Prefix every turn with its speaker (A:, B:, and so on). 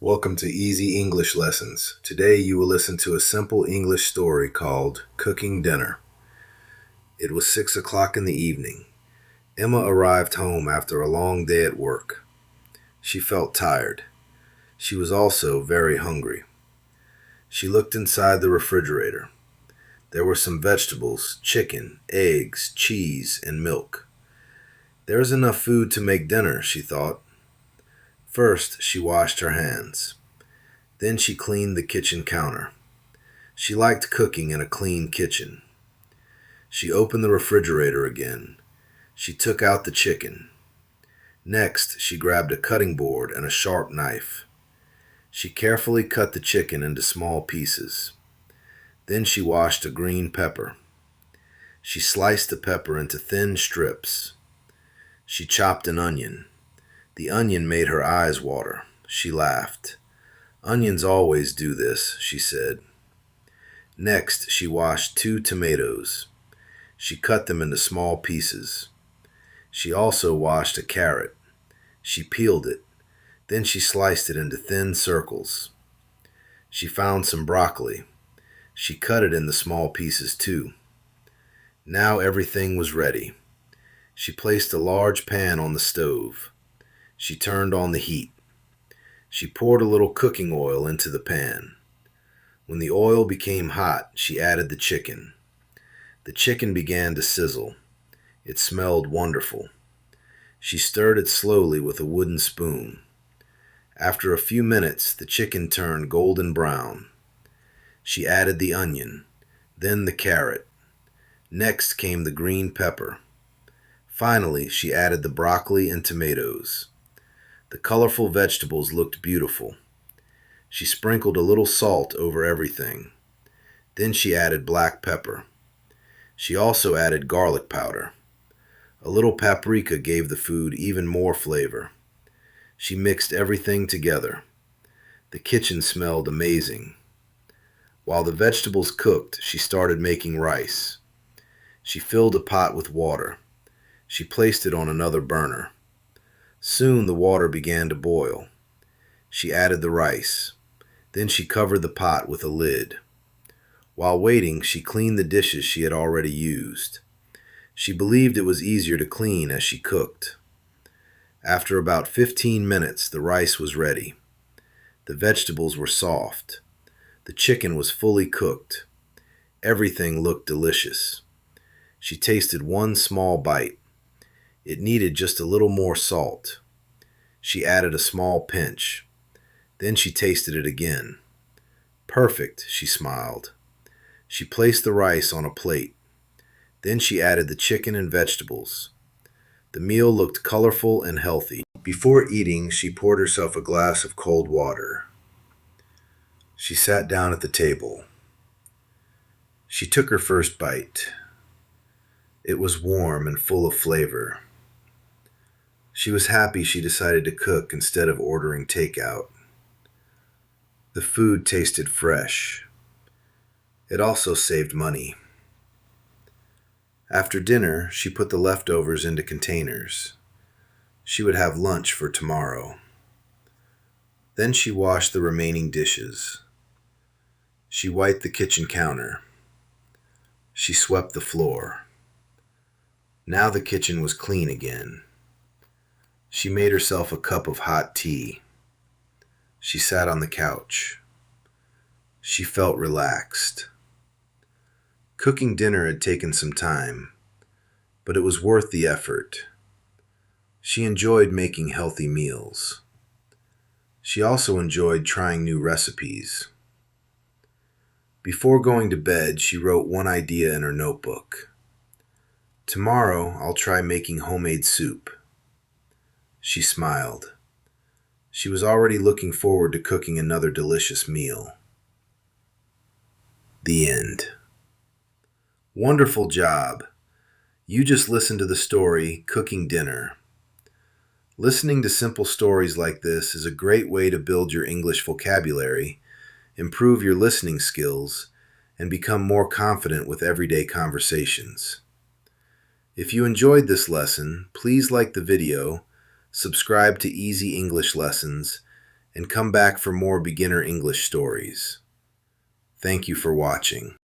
A: Welcome to Easy English Lessons. Today you will listen to a simple English story called Cooking Dinner. It was 6 o'clock in the evening. Emma arrived home after a long day at work. She felt tired. She was also very hungry. She looked inside the refrigerator. There were some vegetables, chicken, eggs, cheese, and milk. There is enough food to make dinner, she thought. First, she washed her hands. Then she cleaned the kitchen counter. She liked cooking in a clean kitchen. She opened the refrigerator again. She took out the chicken. Next, she grabbed a cutting board and a sharp knife. She carefully cut the chicken into small pieces. Then she washed a green pepper. She sliced the pepper into thin strips. She chopped an onion. The onion made her eyes water. She laughed. "Onions always do this," she said. Next, she washed 2 tomatoes. She cut them into small pieces. She also washed a carrot. She peeled it. Then she sliced it into thin circles. She found some broccoli. She cut it into small pieces too. Now everything was ready. She placed a large pan on the stove. She turned on the heat. She poured a little cooking oil into the pan. When the oil became hot, she added the chicken. The chicken began to sizzle. It smelled wonderful. She stirred it slowly with a wooden spoon. After a few minutes, the chicken turned golden brown. She added the onion, then the carrot. Next came the green pepper. Finally, she added the broccoli and tomatoes. The colorful vegetables looked beautiful. She sprinkled a little salt over everything. Then she added black pepper. She also added garlic powder. A little paprika gave the food even more flavor. She mixed everything together. The kitchen smelled amazing. While the vegetables cooked, she started making rice. She filled a pot with water. She placed it on another burner. Soon the water began to boil. She added the rice. Then she covered the pot with a lid. While waiting, she cleaned the dishes she had already used. She believed it was easier to clean as she cooked. After about 15 minutes, the rice was ready. The vegetables were soft. The chicken was fully cooked. Everything looked delicious. She tasted one small bite. It needed just a little more salt. She added a small pinch. Then she tasted it again. "Perfect," she smiled. She placed the rice on a plate. Then she added the chicken and vegetables. The meal looked colorful and healthy. Before eating, she poured herself a glass of cold water. She sat down at the table. She took her first bite. It was warm and full of flavor. She was happy she decided to cook instead of ordering takeout. The food tasted fresh. It also saved money. After dinner, she put the leftovers into containers. She would have lunch for tomorrow. Then she washed the remaining dishes. She wiped the kitchen counter. She swept the floor. Now the kitchen was clean again. She made herself a cup of hot tea. She sat on the couch. She felt relaxed. Cooking dinner had taken some time, but it was worth the effort. She enjoyed making healthy meals. She also enjoyed trying new recipes. Before going to bed, she wrote one idea in her notebook. "Tomorrow, I'll try making homemade soup." She smiled. She was already looking forward to cooking another delicious meal. The end. Wonderful job. You just listened to the story, Cooking Dinner. Listening to simple stories like this is a great way to build your English vocabulary, improve your listening skills, and become more confident with everyday conversations. If you enjoyed this lesson, please like the video, subscribe to Easy English Lessons, and come back for more beginner English stories. Thank you for watching.